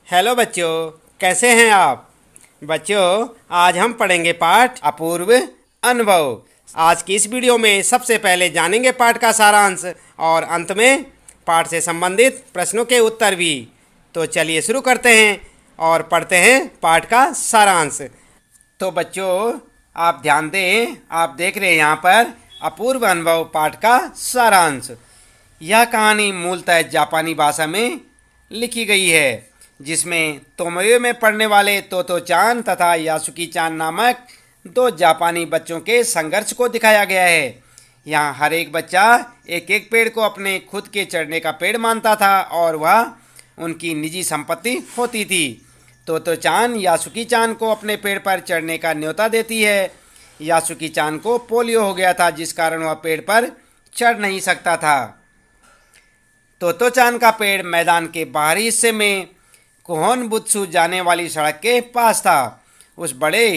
Hello बच्चों, कैसे हैं आप? बच्चों, आज हम पढ़ेंगे पाठ अपूर्व अनुभव। आज की इस वीडियो में सबसे पहले जानेंगे पाठ का सारांश और अंत में पाठ से संबंधित प्रश्नों के उत्तर भी। तो चलिए शुरू करते हैं और पढ़ते हैं पाठ का सारांश। तो बच्चों, आप ध्यान दें, आप देख रहे हैं यहाँ पर अपूर्व अनुभव पाठ का सारांश। यह कहानी मूलतः जापानी भाषा में लिखी गई है, जिसमें तोमोयो में पढ़ने वाले तोतो चान तथा यासुकी चान नामक दो जापानी बच्चों के संघर्ष को दिखाया गया है। यहाँ हर एक बच्चा एक एक पेड़ को अपने खुद के चढ़ने का पेड़ मानता था और वह उनकी निजी संपत्ति होती थी। तोतो चान यासुकी चान को अपने पेड़ पर चढ़ने का न्योता देती है। यासुकी चान को पोलियो हो गया था, जिस कारण वह पेड़ पर चढ़ नहीं सकता था। तोतो चान का पेड़ मैदान के बाहरी हिस्से में कोहोन बुत्सु जाने वाली सड़क के पास था। उस बड़े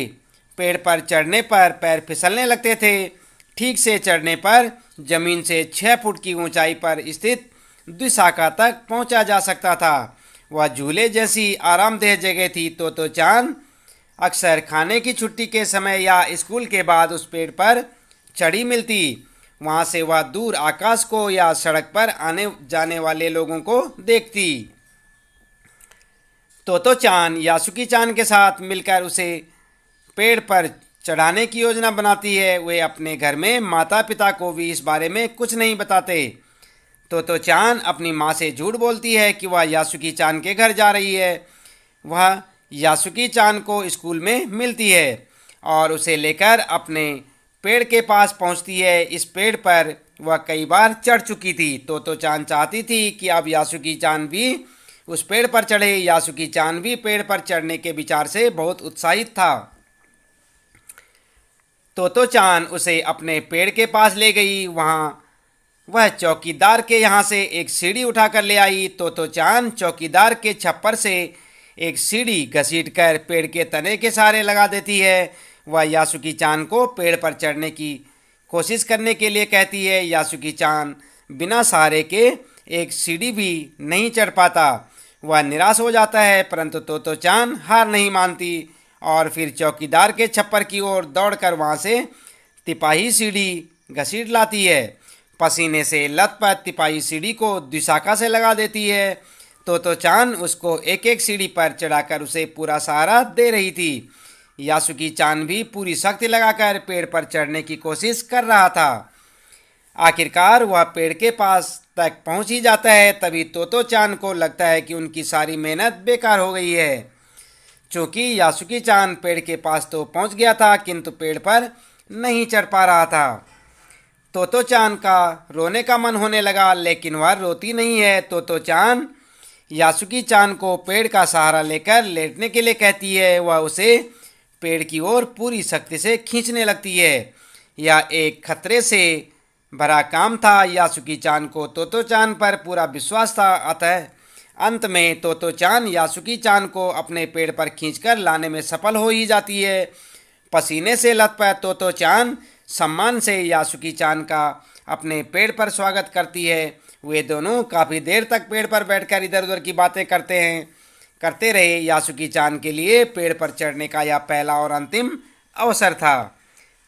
पेड़ पर चढ़ने पर पैर फिसलने लगते थे। ठीक से चढ़ने पर जमीन से 6 फुट की ऊंचाई पर स्थित द्विशाखा तक पहुंचा जा सकता था। वह झूले जैसी आरामदेह जगह थी। तोतो चान अक्सर खाने की छुट्टी के समय या स्कूल के बाद उस पेड़ पर चढ़ी मिलती। वहां से वह दूर आकाश को या सड़क पर आने जाने वाले लोगों को देखती। तोतो चान यासुकी चान के साथ मिलकर उसे पेड़ पर चढ़ाने की योजना बनाती है। वे अपने घर में माता पिता को भी इस बारे में कुछ नहीं बताते। तोतो चान अपनी माँ से झूठ बोलती है कि वह यासुकी चान के घर जा रही है। वह यासुकी चान को स्कूल में मिलती है और उसे लेकर अपने पेड़ के पास पहुंचती है। इस पेड़ पर वह कई बार चढ़ चुकी थी। तोतो चान चाहती थी कि अब यासुकी चान भी उस पेड़ पर चढ़े। यासुकी चान भी पेड़ पर चढ़ने के विचार से बहुत उत्साहित था। तोतो चान उसे अपने पेड़ के पास ले गई। वहां वह चौकीदार के यहाँ से एक सीढ़ी उठाकर ले आई। तोतो चान चौकीदार के छप्पर से एक सीढ़ी घसीटकर पेड़ के तने के सहारे लगा देती है। वह यासुकी चान को पेड़ पर चढ़ने की कोशिश करने के लिए कहती है। यासुकी चान बिना सहारे के एक सीढ़ी भी नहीं चढ़ पाता। वह निराश हो जाता है, परंतु तोतो चान हार नहीं मानती और फिर चौकीदार के छप्पर की ओर दौड़कर वहां से तिपाही सीढ़ी घसीट लाती है। पसीने से लथपथ तिपाही सीढ़ी को द्विशाखा से लगा देती है। तोतो चान उसको एक एक सीढ़ी पर चढ़ाकर उसे पूरा सहारा दे रही थी। यासुकी चान भी पूरी शक्ति लगाकर पेड़ पर चढ़ने की कोशिश कर रहा था। आखिरकार वह पेड़ के पास तक पहुंच ही जाता है। तभी तोतो चान को लगता है कि उनकी सारी मेहनत बेकार हो गई है। चूंकि यासुकी चान पेड़ के पास तो पहुंच गया था, किंतु पेड़ पर नहीं चढ़ पा रहा था। तोतो चान का रोने का मन होने लगा, लेकिन वह रोती नहीं है। तोतो चान यासुकी चान को पेड़ का सहारा लेकर लेटने के लिए कहती है। वह उसे पेड़ की ओर पूरी शक्ति से खींचने लगती है। यह एक खतरे से भरा काम था। यासुकी चान को तोतो चान पर पूरा विश्वास था। अतः अंत में तोतो चान यासुकी चान को अपने पेड़ पर खींचकर लाने में सफल हो ही जाती है। पसीने से लथपथ तोतो चान सम्मान से यासुकी चान का अपने पेड़ पर स्वागत करती है। वे दोनों काफ़ी देर तक पेड़ पर बैठकर इधर उधर की बातें करते रहे। यासुकी चान के लिए पेड़ पर चढ़ने का यह पहला और अंतिम अवसर था।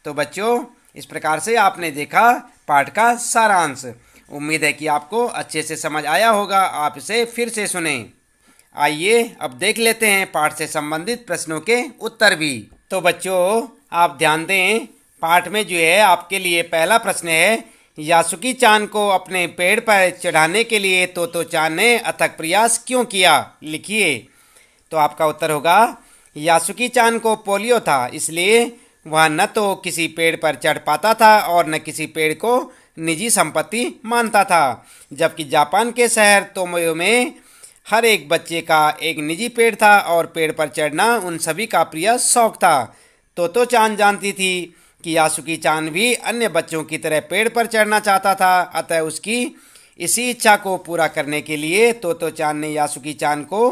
तो बच्चों, इस प्रकार से आपने देखा पाठ का सारांश। उम्मीद है कि आपको अच्छे से समझ आया होगा। आप इसे फिर से सुनें। आइए अब देख लेते हैं पाठ से संबंधित प्रश्नों के उत्तर भी। तो बच्चों, आप ध्यान दें, पाठ में जो है आपके लिए पहला प्रश्न है, यासुकी चान को अपने पेड़ पर चढ़ाने के लिए तोतो चान ने अथक प्रयास क्यों किया? लिखिए। तो आपका उत्तर होगा, यासुकी चान को पोलियो था, इसलिए वह न तो किसी पेड़ पर चढ़ पाता था और न किसी पेड़ को निजी संपत्ति मानता था। जबकि जापान के शहर तोमोयो में हर एक बच्चे का एक निजी पेड़ था और पेड़ पर चढ़ना उन सभी का प्रिय शौक था। तोतो चान जानती थी कि यासुकी चान भी अन्य बच्चों की तरह पेड़ पर चढ़ना चाहता था। अतः उसकी इसी इच्छा को पूरा करने के लिए तोतो चान ने यासुकी चान को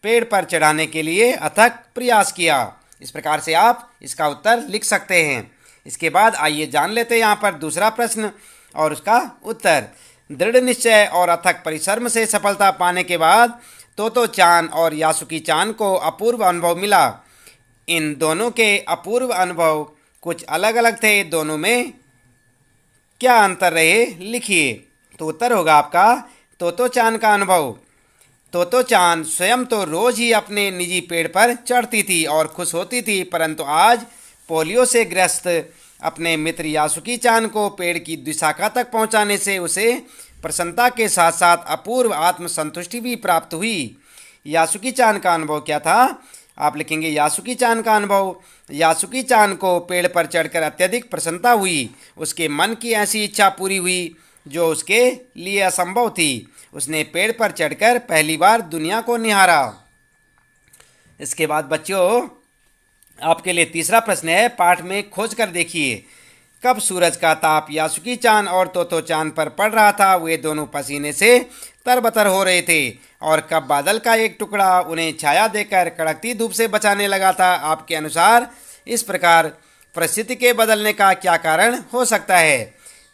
पेड़ पर चढ़ाने के लिए अथक प्रयास किया। इस प्रकार से आप इसका उत्तर लिख सकते हैं। इसके बाद आइए जान लेते हैं यहाँ पर दूसरा प्रश्न और उसका उत्तर। दृढ़ निश्चय और अथक परिश्रम से सफलता पाने के बाद तोतो चान और यासुकी चान को अपूर्व अनुभव मिला। इन दोनों के अपूर्व अनुभव कुछ अलग अलग थे, दोनों में क्या अंतर रहे, लिखिए। तो उत्तर होगा आपका तोतो चान का अनुभव। तोतो चान स्वयं तो रोज ही अपने निजी पेड़ पर चढ़ती थी और खुश होती थी, परंतु आज पोलियो से ग्रस्त अपने मित्र यासुकी चान को पेड़ की द्विशाखा तक पहुंचाने से उसे प्रसन्नता के साथ साथ अपूर्व आत्मसंतुष्टि भी प्राप्त हुई। यासुकी चान का अनुभव क्या था? आप लिखेंगे यासुकी चान का अनुभव। यासुकी चान को पेड़ पर चढ़कर अत्यधिक प्रसन्नता हुई। उसके मन की ऐसी इच्छा पूरी हुई जो उसके लिए असंभव थी। उसने पेड़ पर चढ़कर पहली बार दुनिया को निहारा। इसके बाद बच्चों आपके लिए तीसरा प्रश्न है, पाठ में खोज कर देखिए। कब सूरज का ताप यासुकी चान और तोतो चान पर पड़ रहा था, वे दोनों पसीने से तरबतर हो रहे थे। और कब बादल का एक टुकड़ा उन्हें छाया देकर कड़कती धूप से बचाने लगा था। आपके अनुसार इस प्रकार परिस्थिति के बदलने का क्या कारण हो सकता है?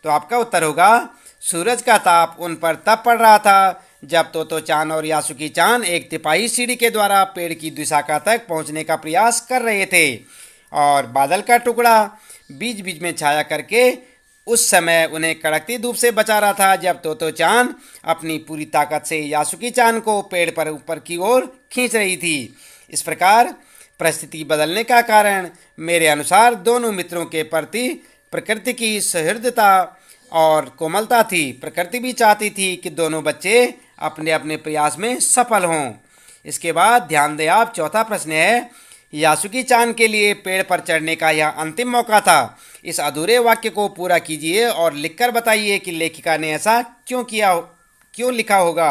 तो आपका उत्तर होगा सूरज का ताप उन पर तब पड़ रहा था जब तोतो चान और यासुकी चान एक तिपाही सीढ़ी के द्वारा पेड़ की द्विशाखा तक पहुंचने का प्रयास कर रहे थे, और बादल का टुकड़ा बीच बीच में छाया करके उस समय उन्हें कड़कती धूप से बचा रहा था जब तोतो चान अपनी पूरी ताकत से यासुकी चान को पेड़ पर ऊपर की ओर खींच रही थी। इस प्रकार परिस्थिति बदलने का कारण मेरे अनुसार दोनों मित्रों के प्रति प्रकृति की सहृदयता और कोमलता थी। प्रकृति भी चाहती थी कि दोनों बच्चे अपने अपने प्रयास में सफल हों। इसके बाद ध्यान दें आप, चौथा प्रश्न है, यासुकी चान के लिए पेड़ पर चढ़ने का यह अंतिम मौका था। इस अधूरे वाक्य को पूरा कीजिए और लिखकर बताइए कि लेखिका ने ऐसा क्यों लिखा होगा।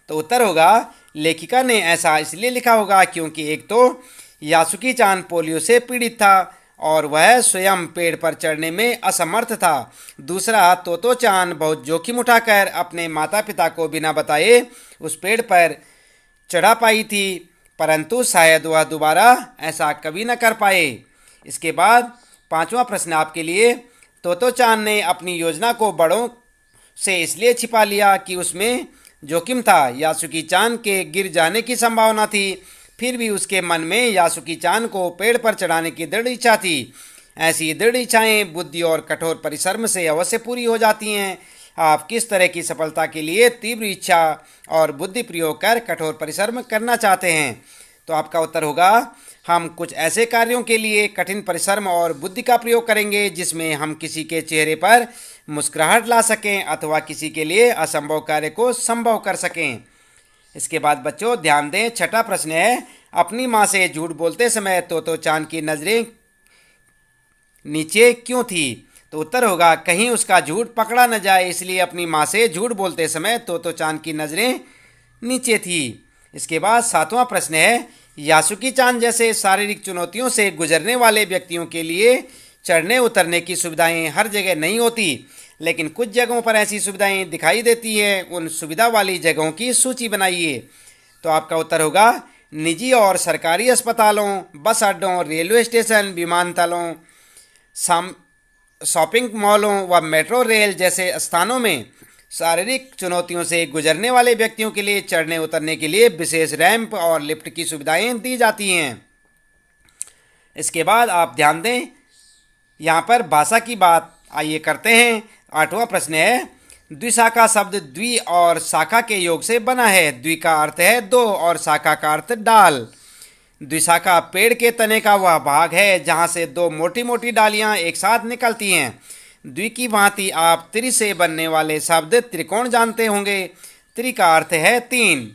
तो उत्तर होगा लेखिका ने ऐसा इसलिए लिखा होगा क्योंकि एक तो यासुकी चान पोलियो से पीड़ित था और वह स्वयं पेड़ पर चढ़ने में असमर्थ था। दूसरा, तोतो चान बहुत जोखिम उठाकर अपने माता पिता को बिना बताए उस पेड़ पर चढ़ा पाई थी, परंतु शायद वह दोबारा ऐसा कभी न कर पाए। इसके बाद पांचवा प्रश्न आपके लिए, तोतो चान ने अपनी योजना को बड़ों से इसलिए छिपा लिया कि उसमें जोखिम था। यासुकी चान के गिर जाने की संभावना थी, फिर भी उसके मन में यासुकी चान को पेड़ पर चढ़ाने की दृढ़ इच्छा थी। ऐसी दृढ़ इच्छाएं बुद्धि और कठोर परिश्रम से अवश्य पूरी हो जाती हैं। आप किस तरह की सफलता के लिए तीव्र इच्छा और बुद्धि प्रयोग कर कठोर परिश्रम करना चाहते हैं? तो आपका उत्तर होगा हम कुछ ऐसे कार्यों के लिए कठिन परिश्रम और बुद्धि का प्रयोग करेंगे जिसमें हम किसी के चेहरे पर मुस्कुराहट ला सकें अथवा किसी के लिए असंभव कार्य को संभव कर सकें। इसके बाद बच्चों ध्यान दें, छठा प्रश्न है, अपनी माँ से झूठ बोलते समय तोतो चान की नज़रें नीचे क्यों थी? तो उत्तर होगा कहीं उसका झूठ पकड़ा न जाए, इसलिए अपनी माँ से झूठ बोलते समय तोतो चान की नज़रें नीचे थी। इसके बाद सातवां प्रश्न है, यासुकी चान जैसे शारीरिक चुनौतियों से गुजरने वाले व्यक्तियों के लिए चढ़ने उतरने की सुविधाएं हर जगह नहीं होती, लेकिन कुछ जगहों पर ऐसी सुविधाएं दिखाई देती हैं। उन सुविधा वाली जगहों की सूची बनाइए। तो आपका उत्तर होगा निजी और सरकारी अस्पतालों, बस अड्डों, रेलवे स्टेशन, विमानतलों, शॉपिंग मॉलों व मेट्रो रेल जैसे स्थानों में शारीरिक चुनौतियों से गुजरने वाले व्यक्तियों के लिए चढ़ने उतरने के लिए विशेष रैंप और लिफ्ट की सुविधाएं दी जाती हैं। इसके बाद आप ध्यान दें, यहाँ पर भाषा की बात आइए करते हैं। आठवां प्रश्न है, द्विशाखा शब्द द्वि और शाखा के योग से बना है। द्वि का अर्थ है दो और शाखा का अर्थ डाल। द्विशाखा पेड़ के तने का वह भाग है जहाँ से दो मोटी मोटी डालियाँ एक साथ निकलती हैं। द्वि की भांति आप त्रि से बनने वाले शब्द त्रिकोण जानते होंगे। त्रि का अर्थ है तीन।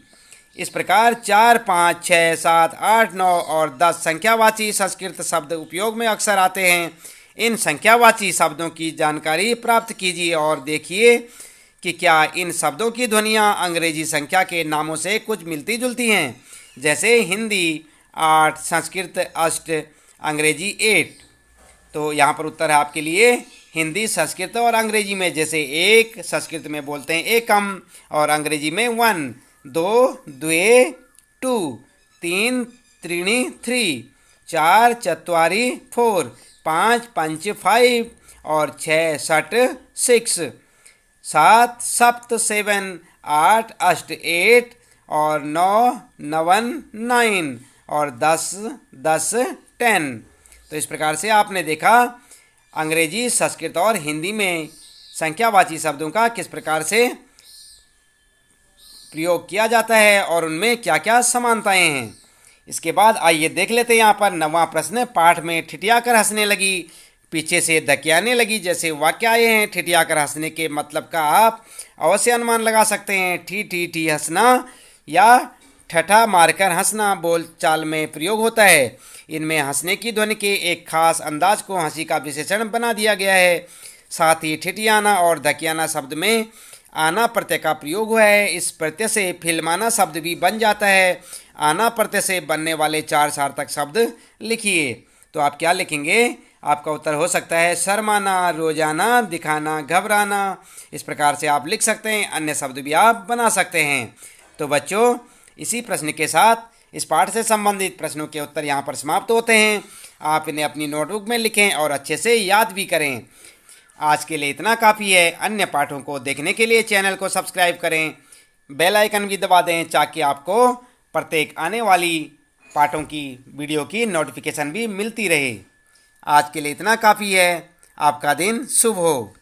इस प्रकार 4, 5, 6, 7, 8, 9 और 10 संख्यावाची संस्कृत शब्द उपयोग में अक्सर आते हैं। इन संख्यावाची शब्दों की जानकारी प्राप्त कीजिए और देखिए कि क्या इन शब्दों की ध्वनियाँ अंग्रेजी संख्या के नामों से कुछ मिलती जुलती हैं, जैसे हिंदी 8, संस्कृत अष्ट, अंग्रेजी 8। तो यहाँ पर उत्तर है आपके लिए हिंदी, संस्कृत और अंग्रेजी में जैसे एक, संस्कृत में बोलते हैं एकम और अंग्रेजी में 1, 2 द्वे 2, 3 त्रीणि 3, 4 चत्वारि 4, 5 पंच 5 और 6 षट 6, 7 सप्त 7, 8 अष्ट 8 और 9 नवन 9 और 10 10 10। तो इस प्रकार से आपने देखा अंग्रेजी, संस्कृत और हिंदी में संख्यावाची शब्दों का किस प्रकार से प्रयोग किया जाता है और उनमें क्या क्या समानताएं हैं। इसके बाद आइए देख लेते हैं यहाँ पर 9वां प्रश्न। पाठ में ठिठियाकर हंसने लगी, पीछे से धकियाने लगी जैसे वाक्य आए हैं। ठिठियाकर हंसने के मतलब का आप अवश्य अनुमान लगा सकते हैं। ठी ठी ठी हंसना या ठठा मारकर हंसना बोलचाल में प्रयोग होता है। इनमें हंसने की ध्वनि के एक खास अंदाज को हंसी का विशेषण बना दिया गया है। साथ ही ठिठियाना और धकियाना शब्द में आना प्रत्यय का प्रयोग हुआ है। इस प्रत्यय से फिल्माना शब्द भी बन जाता है। आना प्रत्यय से बनने वाले 4 सार्थक शब्द लिखिए। तो आप क्या लिखेंगे? आपका उत्तर हो सकता है शर्माना, रोजाना, दिखाना, घबराना। इस प्रकार से आप लिख सकते हैं। अन्य शब्द भी आप बना सकते हैं। तो बच्चों, इसी प्रश्न के साथ इस पाठ से संबंधित प्रश्नों के उत्तर यहाँ पर समाप्त होते हैं। आप इन्हें अपनी नोटबुक में लिखें और अच्छे से याद भी करें। आज के लिए इतना काफ़ी है। अन्य पाठों को देखने के लिए चैनल को सब्सक्राइब करें, बेल आइकन भी दबा दें ताकि आपको प्रत्येक आने वाली पाठों की वीडियो की नोटिफिकेशन भी मिलती रहे। आज के लिए इतना काफ़ी है। आपका दिन शुभ हो।